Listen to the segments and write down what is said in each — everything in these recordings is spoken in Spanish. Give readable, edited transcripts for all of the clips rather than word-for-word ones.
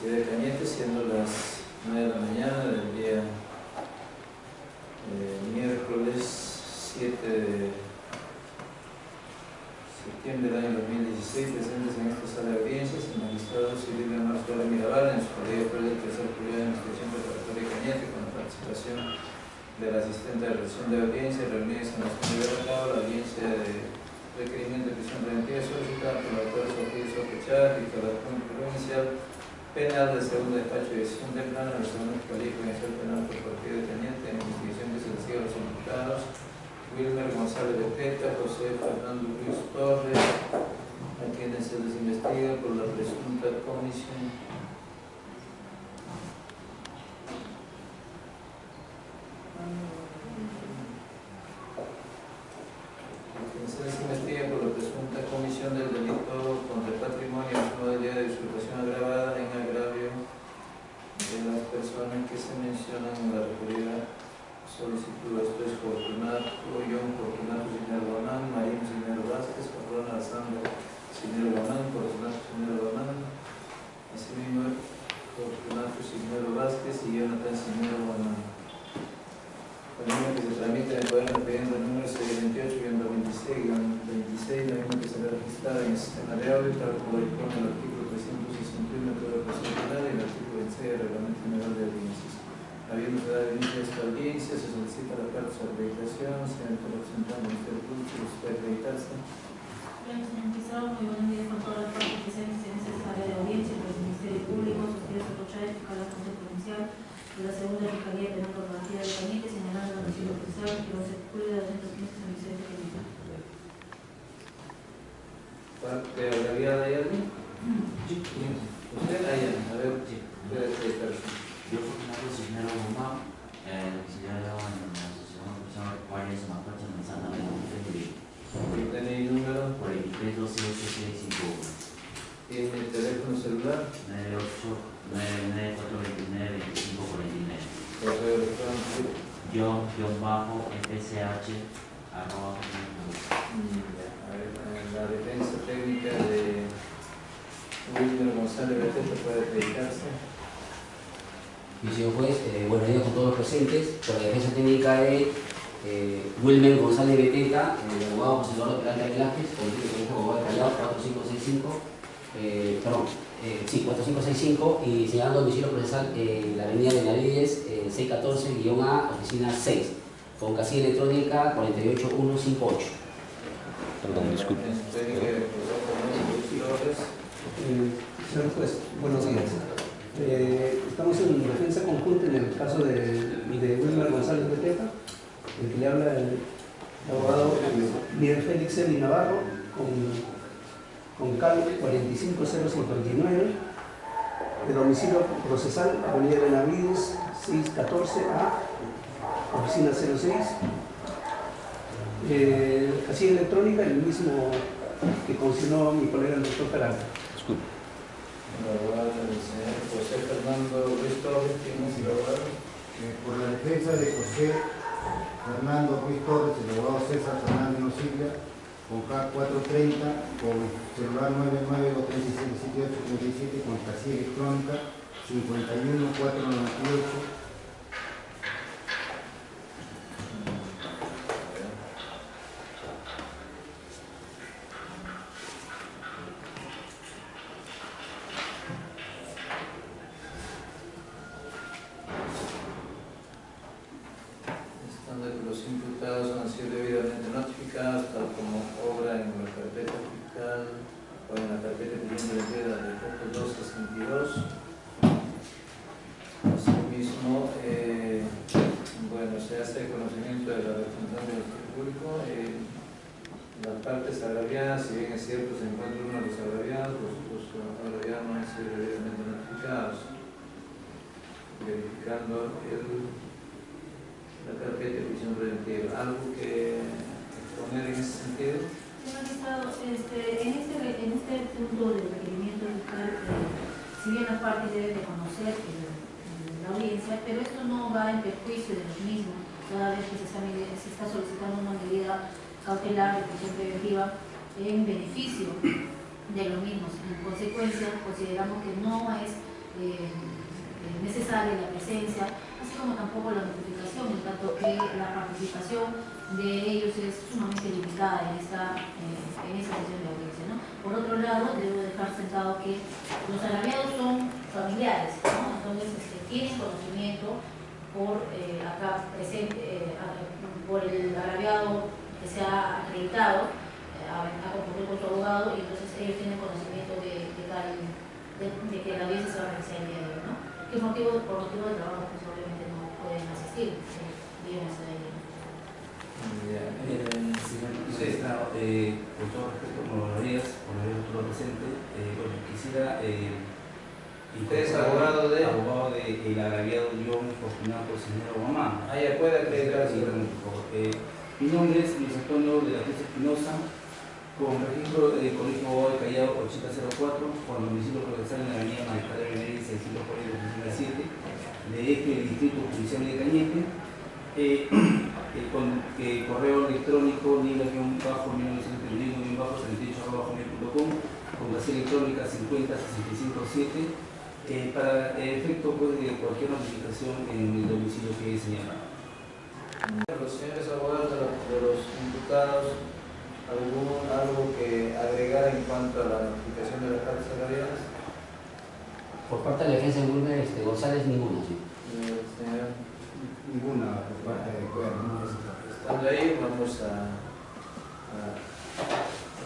ciudad de Cañete, siendo las 9 de la mañana del día miércoles 7 de septiembre del año 2016, presentes en esta sala de audiencias el magistrado civil Leonardo Suárez Mirabal en su colegio de tercer jurado de investigación preparatoria de Cañete, con la participación del asistente de realización de audiencia, reunidas en la zona de Veracruz, la audiencia de requerimiento de prisión preventiva solicitada por la autor Sofía sospechada y por la Junta Provincial Penal del segundo despacho de decisión de plano del segundo colegio judicial penal por partido de Cañete, en investigación que se le sigue a los imputados Wilmer González Beteta, José Fernando Luis Torres, a quienes se les investiga por la presunta comisión del delito contra el patrimonio en modalidad de usurpación agravada en agravio de las personas que se mencionan en la referida solicitud. Esto es Fortunato Cisnero Guamán, Marín Cisnero Vázquez, Patrona Alzando Cisnero Guamán, Fortunato Cisnero Guamán, asimismo Fortunato Cisnero Vázquez y Jonathan Cisnero Guamán. El número que se tramita en el cuaderno expediente número 628-26, la misma que se ve registrada en el sistema de audio, tal como lo dispone el artículo 361 del Código Procesal Penal y el artículo 26 del Reglamento General de Audiencias. Habiendo dado inicio a esta audiencia, se solicita la carta de acreditación, señor representante del Ministerio Público, ¿usted acreditarse? Bien, señor magistrado, muy buenos días con todas las partes presentes en esta sala de audiencia por el Ministerio Público, Sociedad Sotochá, fiscal de la Consejo Provincial de la Segunda Fiscalía Penal Corporativa de Cañete, señalando el domicilio procesal que no se cumple de 215 San Vicente de Cañete. ¿Parte abreviada hay alguien? Sí. ¿Usted? Ahí, a ver, puede acreditarse. Yo Fortunato Cisnero Guamán, licenciado en la Asociación de Personas Pecuarias en Mapacha, Manzana, de la ¿Tenéis número? 43128651. ¿Tiene teléfono celular? 98994292549. Correo electrónico. Yo-FSH @ La defensa técnica de Wilmer González Beteta puede acreditarse. Y señor juez, buenos días con todos los presentes. Por la defensa técnica de Wilmer González Beteta, el abogado José Eduardo Peralta Velázquez, con el colegio abogado de Callao 4565, y señalando domicilio procesal la avenida Benavides 614-A, oficina 6, con casilla electrónica 48158. Perdón, disculpe. Señor juez, buenos días. Estamos en defensa conjunta en el caso de Wilmer González Beteta, el que le habla el abogado Miguel Félix Eli Navarro, con CAL 45059, de domicilio procesal, avenida Benavides 614-A, oficina 06. Casilla electrónica, el mismo que consignó mi colega el doctor Peralta. Disculpe. El abogado del señor José Fernando Luis Torres, ¿quién es el abogado? Por la defensa de José Fernando Ruiz Torres, el abogado César Fernández Nocilla, con K430, con celular 992377837, con casilla electrónica 51498. Los imputados han sido debidamente notificados, tal como obra en la carpeta fiscal o en la carpeta de prisión preventiva del decreto 262. Asimismo, se hace conocimiento de la representante del Ministerio Público. Las partes agraviadas, si bien es cierto, se encuentra uno de los agraviados, los agraviados no han sido debidamente notificados. Verificando la carpeta de prisión preventiva. ¿Algo que exponer en ese sentido? Señor magistrado, en este punto del requerimiento fiscal, si bien la parte debe de conocer la audiencia, pero esto no va en perjuicio de los mismos, toda vez que se está solicitando una medida cautelar de prisión preventiva en beneficio de los mismos. En consecuencia, consideramos que no es necesaria la presencia, así como tampoco la notificación, en tanto que la participación de ellos es sumamente limitada en esta sesión de audiencia, ¿no? Por otro lado, debo dejar sentado que los agraviados son familiares, ¿no? Entonces tienen conocimiento por acá presente, por el agraviado que se ha acreditado, ha concurrido con su abogado, y entonces ellos tienen conocimiento de que la audiencia se va a realizar el día de hoy, ¿no? Que por motivo de trabajo, pues obviamente no pueden asistir, viven hasta ahí. Señor magistrado, con todo respeto, por todo presente, bueno, quisiera... ¿Usted es abogado de? Abogado del agraviado John Fortunato Cisneros Guamán. Ya puede acreditarse. Mi nombre es Luis Antonio de la Cruz Espinosa, con registro de Colegio Abogado de Callao 8004, por el municipio procesal en la avenida Magistral de Venezuela 640-2007, de este distrito judicial de Cañete, con correo electrónico nila-1931-38@hotmail.com, con base electrónica 50657, para efecto pues, de cualquier notificación en el domicilio que he señalado. Los señores abogados de los imputados, algo que agregar en cuanto a la notificación de las partes agraviadas. Por parte de la defensa de Wilmer González, ninguna, sí. Señor, Ninguna por parte de gobierno. estando ahí, vamos a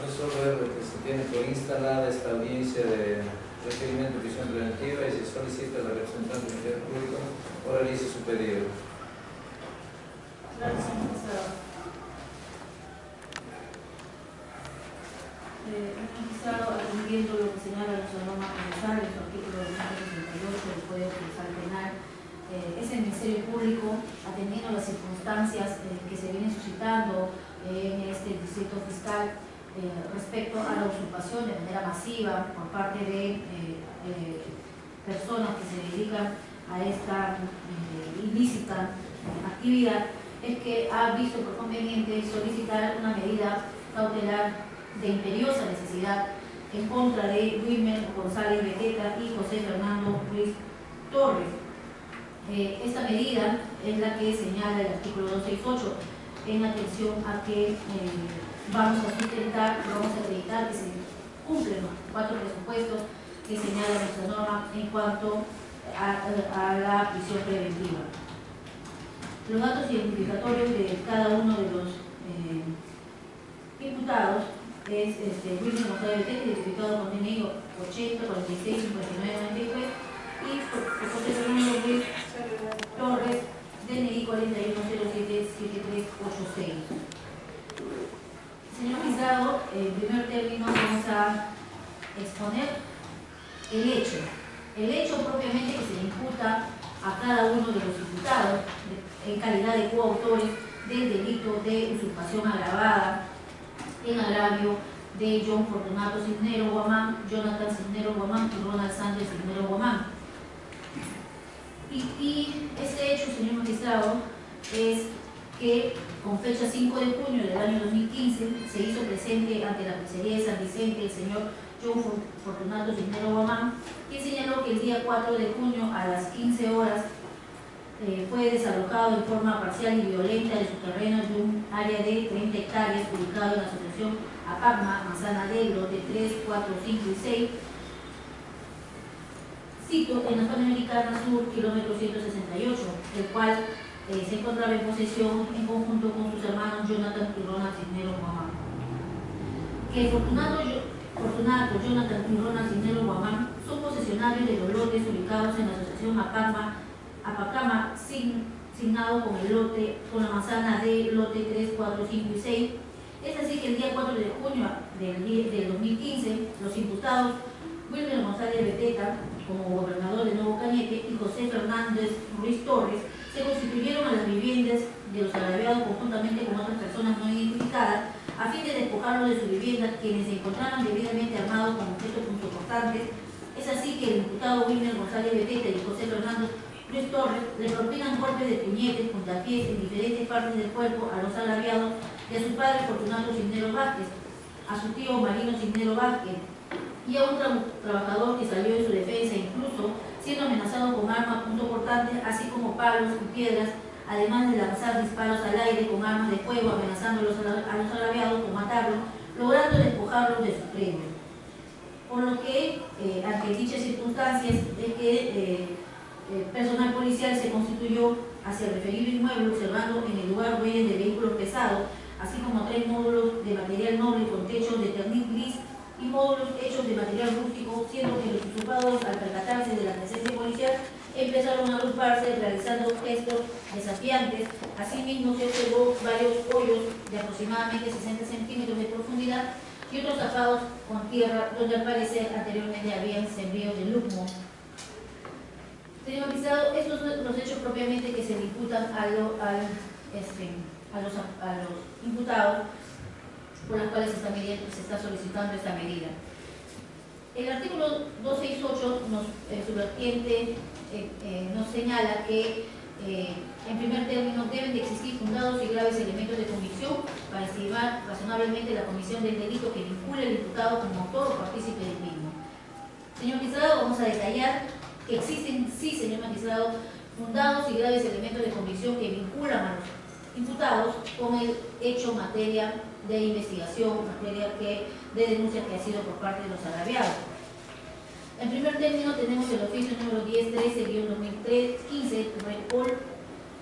resolver lo que se tiene por instalada esta audiencia de requerimiento de prisión preventiva y se solicita a la representante del Ministerio Público oralice su pedido. Gracias, señor magistrado. Magistrado, atendiendo lo que señala la norma procesal en su artículo 268 del Código Procesal Penal, es el Ministerio Público, atendiendo las circunstancias que se vienen suscitando en este distrito fiscal respecto a la usurpación de manera masiva por parte de personas que se dedican a esta ilícita actividad, es que ha visto por conveniente solicitar una medida cautelar de imperiosa necesidad en contra de Wilmer González Beteta y José Fernando Ruiz Torres. Esta medida es la que señala el artículo 268 en atención a que vamos a acreditar que se cumplen los 4 presupuestos que señala nuestra norma en cuanto a la prisión preventiva. Los datos identificatorios de cada uno de los imputados es Wilmer González Beteta, identificado con DNI 80 46 59 93, y José Fernando Ruiz Torres, DNI 4107 7386. Señor magistrado, en primer término vamos a exponer el hecho propiamente que se le imputa a cada uno de los imputados en calidad de coautores del delito de usurpación agravada en agravio de John Fortunato Cisneros Guamán, Jonathan Cisneros Guamán y Ronald Sánchez Cisneros Guamán. Y este hecho, señor magistrado, es que con fecha 5 de junio del año 2015 se hizo presente ante la Juicería de San Vicente el señor John Fortunato Cisneros Guamán, quien señaló que el día 4 de junio a las 15 horas fue desalojado en forma parcial y violenta de su terreno de un área de 30 hectáreas ubicado en la asociación Apacma, Manzana D, lote 3, 4, 5 y 6, sitio en la Panamericana Sur, kilómetro 168, el cual se encontraba en posesión en conjunto con sus hermanos Jonathan y Ronald Cisneros Guamán. Que Fortunato, Jonathan y Ronald Cisneros Guamán son posesionarios de los lotes ubicados en la asociación Apacama, signado con el lote, con la manzana D, lote 3, 4, 5 y 6. Es así que el día 4 de junio del 2015, los imputados Wilmer González Beteta, como gobernador de Nuevo Cañete, y José Fernández Ruiz Torres, se constituyeron a las viviendas de los agraviados conjuntamente con otras personas no identificadas, a fin de despojarlos de sus viviendas, quienes se encontraban debidamente armados con objetos punzocortantes. Es así que el imputado Wilmer González Beteta y José Fernando Ruiz Torres le propinan golpes de puñetes, puntapiés en diferentes partes del cuerpo a los agraviados y a su padre Fortunato Cisneros Vázquez, a su tío Marino Cisneros Vázquez y a un trabajador que salió en su defensa, incluso siendo amenazado con arma punzocortante, así como palos y piedras, además de lanzar disparos al aire con armas de fuego, amenazándolos a los agraviados con matarlos, logrando despojarlos de su premio. Por lo que, ante dichas circunstancias, es que el personal policial se constituyó hacia el referido inmueble, observando en el lugar huellas de vehículos pesados, así como 3 módulos de material noble con techos de terniz gris y módulos hechos de material rústico, siendo que los usurpadores, al percatarse de la presencia policial, empezaron a agruparse realizando gestos desafiantes. Asimismo, se observó varios hoyos de aproximadamente 60 centímetros de profundidad y otros tapados con tierra, donde al parecer anteriormente habían sembríos de lucmo. Señor magistrado, estos son los hechos propiamente que se le imputan a los imputados, por los cuales se está solicitando esta medida. El artículo 268 subvertiente nos señala que en primer término deben de existir fundados y graves elementos de convicción para estimar razonablemente la comisión del delito que vincule al imputado como autor o partícipe del mismo. Señor magistrado, vamos a detallar que existen, sí, señor magistrado, fundados y graves elementos de convicción que vinculan a los imputados con el hecho materia de investigación, materia de denuncia que ha sido por parte de los agraviados. En primer término tenemos el oficio número 1013-2015, Repol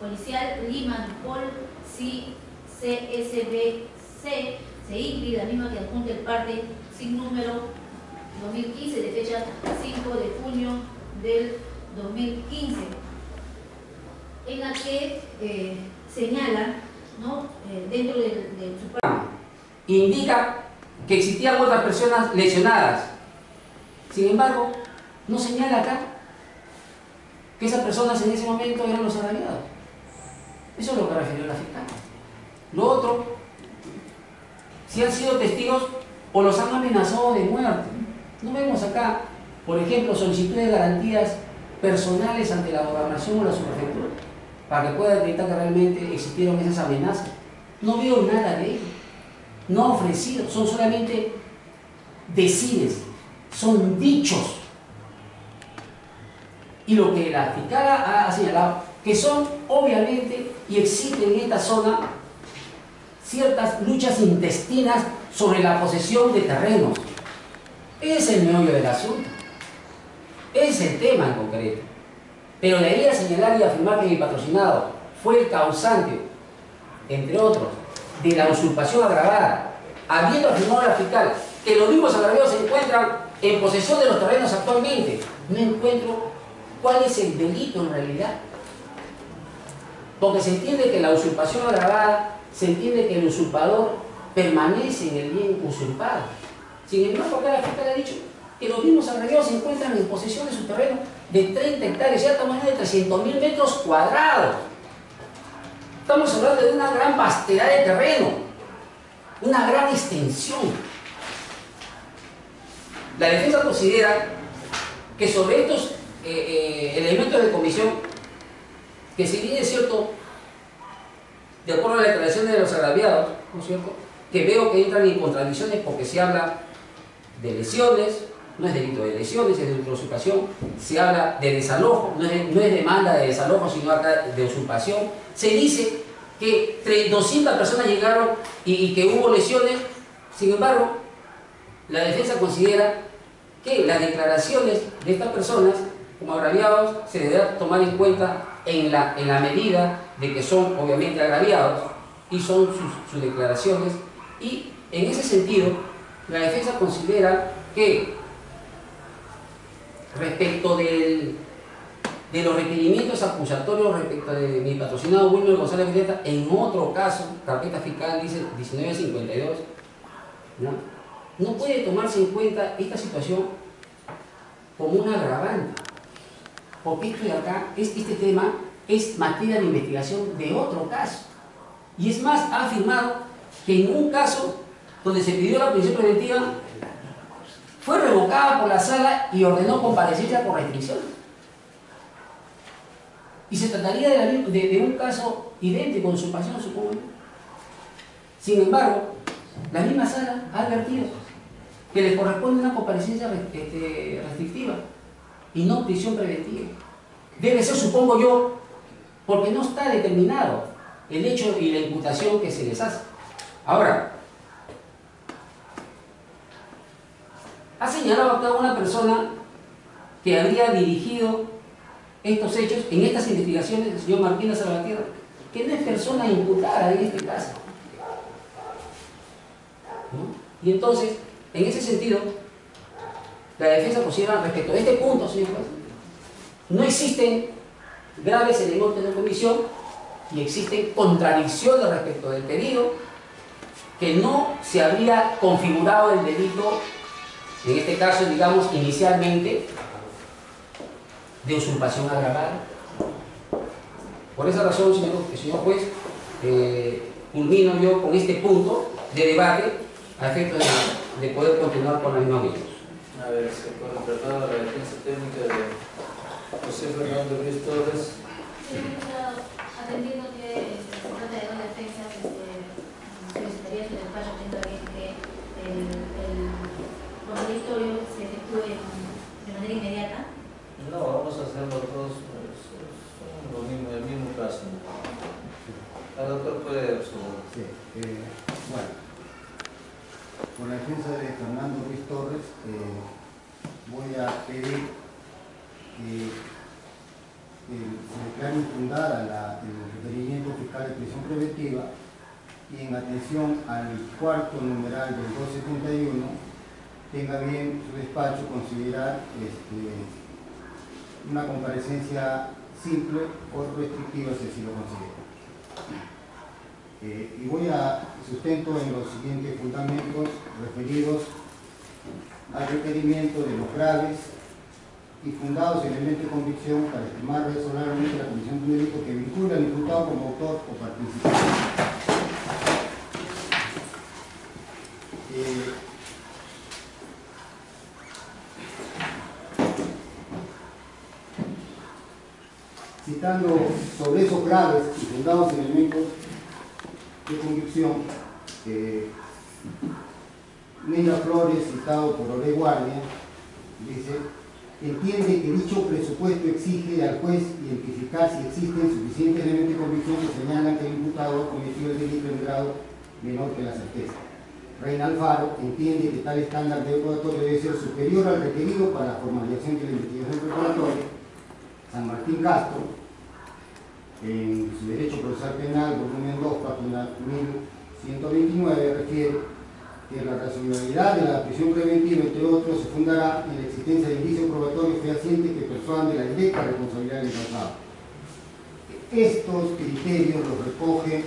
Policial Lima, Pol CSBC, CIGRI, la misma que adjunta el parte sin número 2015, de fecha 5 de junio del 2015, en la que señala, ¿no?, dentro de su parte, indica que existían otras personas lesionadas. Sin embargo, no señala acá que esas personas en ese momento eran los agraviados. Eso es lo que refirió la fiscal. Lo otro, si han sido testigos o los han amenazado de muerte. No vemos acá, por ejemplo, solicitud de garantías personales ante la gobernación o la subprefectura para que pueda acreditar que realmente existieron esas amenazas. No veo nada de ello. No ha ofrecido, son solamente decires, son dichos. Y lo que la fiscal ha señalado, que son obviamente, y existen en esta zona, ciertas luchas intestinas sobre la posesión de terrenos. Es el meollo del asunto. Es el tema en concreto. Pero de ahí a señalar y afirmar que mi patrocinado fue el causante, entre otros, de la usurpación agravada, habiendo afirmado la fiscal que los mismos agraviados se encuentran en posesión de los terrenos actualmente, no encuentro cuál es el delito en realidad. Porque se entiende que la usurpación agravada, se entiende que el usurpador permanece en el bien usurpado. Sin embargo, acá la fiscal ha dicho que los mismos agraviados se encuentran en posesión de su terreno de 30 hectáreas, ya estamos hablando de 300.000 metros cuadrados. Estamos hablando de una gran vastedad de terreno, una gran extensión. La defensa considera que sobre estos elementos de comisión, que si bien es cierto, de acuerdo a la declaración de los agraviados, ¿no es cierto?, que veo que entran en contradicciones porque se habla de lesiones, no es delito de lesiones, es delito de usurpación, se habla de desalojo, no es demanda de desalojo, sino acá de usurpación. Se dice que 200 personas llegaron y que hubo lesiones. Sin embargo, la defensa considera que las declaraciones de estas personas como agraviados se deberá tomar en cuenta en la medida de que son obviamente agraviados y son sus declaraciones, y en ese sentido la defensa considera que respecto de los requerimientos acusatorios respecto de mi patrocinado Wilmer González Videta, en otro caso, carpeta fiscal dice 1952, no puede tomarse en cuenta esta situación como un agravante, porque esto de acá, este tema es materia de investigación de otro caso. Y es más, ha afirmado que en un caso donde se pidió la prisión preventiva fue revocada por la sala y ordenó comparecencia por restricción. Y se trataría de un caso idéntico de usurpación, supongo. Sin embargo, la misma sala ha advertido que le corresponde una comparecencia restrictiva. y no prisión preventiva. Debe ser, supongo yo, porque no está determinado el hecho y la imputación que se les hace. Ahora, ha señalado acá una persona que habría dirigido estos hechos en estas investigaciones, el señor Martín Salvatierra, que no es persona imputada en este caso, ¿no? Y entonces, en ese sentido, la defensa considera respecto a este punto, señor juez, no existen graves elementos de comisión y existen contradicciones respecto del pedido, que no se habría configurado el delito, en este caso, digamos, inicialmente, de usurpación agravada. Por esa razón, señor juez, culmino yo con este punto de debate a efecto de poder continuar con la misma audiencia. A ver, se puede tratar la defensa técnica de José Fernando Ruiz Torres. Atendiendo que se trata de dos defensas, solicitaría su despacho teniendo bien que el contradictorio se efectúe de manera inmediata. No, vamos a hacerlo todos, son lo mismo, el mismo caso. El doctor puede observar. Sí, bueno, por la defensa de Fernando Ruiz Torres, voy a pedir que se declare infundada el requerimiento fiscal de prisión preventiva y en atención al cuarto numeral del 271 tenga bien su despacho considerar una comparecencia simple o restrictiva si así lo considera. Y voy a sustento en los siguientes fundamentos referidos al requerimiento de los graves y fundados elementos de convicción para estimar razonablemente la comisión de un delito que vincula al imputado como autor o participante. Citando sobre esos graves y fundados elementos de convicción, Neira Flores, citado por Orey Guardia, dice: entiende que dicho presupuesto exige al juez identificar si existen suficientes elementos de convicción que señalan que el imputado ha cometido el delito en grado menor que la certeza. Reina Alfaro entiende que tal estándar de probatorio debe ser superior al requerido para la formalización de la investigación preparatoria. San Martín Castro, en su Derecho Procesal Penal, volumen 2, página 1129, refiere que la racionalidad de la prisión preventiva, entre otros, se fundará en la existencia de indicios probatorios fehacientes que persuadan de la directa responsabilidad del causado. Estos criterios los recoge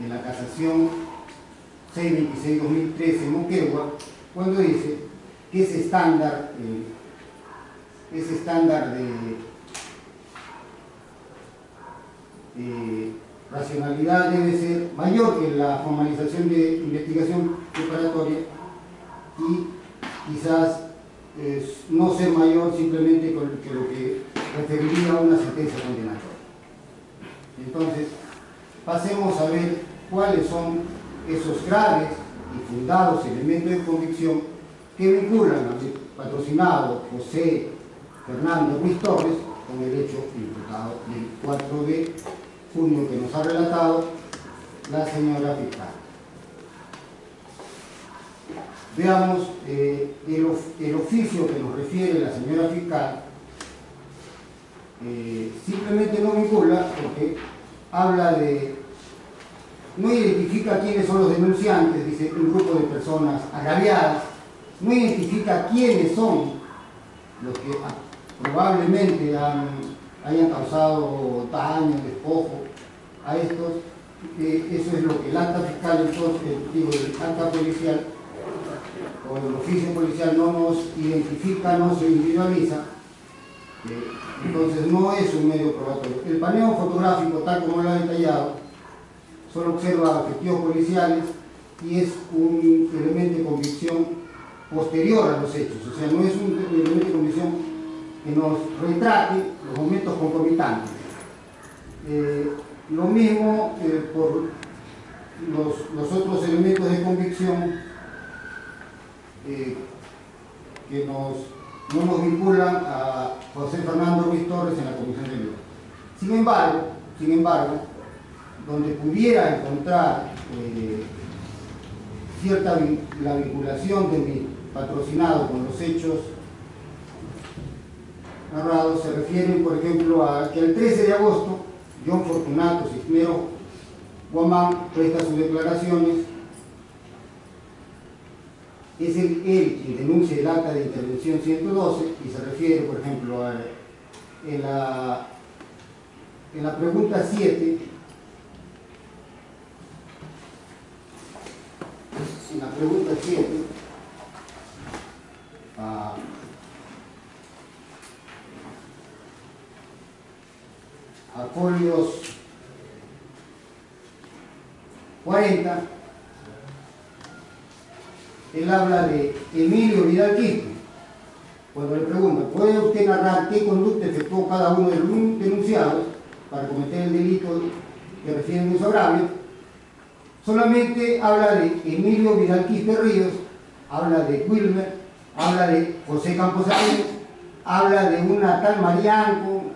en la casación 626-2013 Moquegua, cuando dice que ese estándar de racionalidad debe ser mayor que la formalización de investigación preparatoria y quizás no ser mayor simplemente que lo que referiría a una sentencia condenatoria. Entonces, pasemos a ver cuáles son esos graves y fundados elementos de convicción que vinculan al patrocinado José Fernando Ruiz Torres con el hecho imputado del 4 de junio que nos ha relatado la señora fiscal. Veamos el oficio que nos refiere la señora fiscal. Simplemente no vincula porque habla de, no identifica quiénes son los denunciantes, dice un grupo de personas agraviadas, no identifica quiénes son los que probablemente hayan causado daño, despojo a estos. Eso es lo que el acta fiscal, entonces, digo, el acta policial o el oficio policial no nos identifica, no se individualiza. Entonces no es un medio probatorio. El paneo fotográfico, tal como lo ha detallado, solo observa objetivos policiales y es un elemento de convicción posterior a los hechos, o sea, no es un elemento de convicción que nos retrate los momentos concomitantes. Lo mismo por los otros elementos de convicción que nos no nos vinculan a José Fernando Ruiz Torres en la comisión de Ley. Sin embargo, donde pudiera encontrar la vinculación de mi patrocinado con los hechos narrados, se refieren, por ejemplo, a que el 13 de agosto John Fortunato Cisneros Guamán presta sus declaraciones. Es él quien denuncia el acta de intervención 112 y se refiere, por ejemplo, en la pregunta 7, a folios 40, él habla de Emilio Vidal Quispe. Cuando le pregunta, ¿puede usted narrar qué conducta efectuó cada uno de los denunciados para cometer el delito que refieren a su agravio? Solamente habla de Emilio Vidal Quispe Ríos, habla de Wilmer, habla de José Campos Arenas, habla de una tal Marianco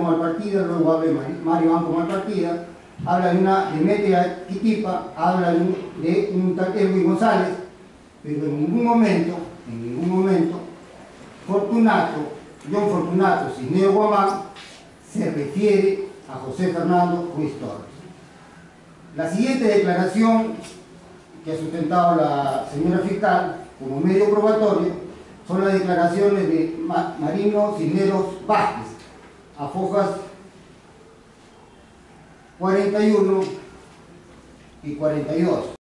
Malpartida, luego habla de Mario Anco Malpartida, habla de una Demetria Quitipa, habla de un tal Erwin González, pero en ningún momento, John Fortunato Cisneros Guamán se refiere a José Fernando Ruiz Torres. La siguiente declaración que ha sustentado la señora fiscal como medio probatorio son las declaraciones de Marino Cisneros Vázquez, a fojas 41 y 42.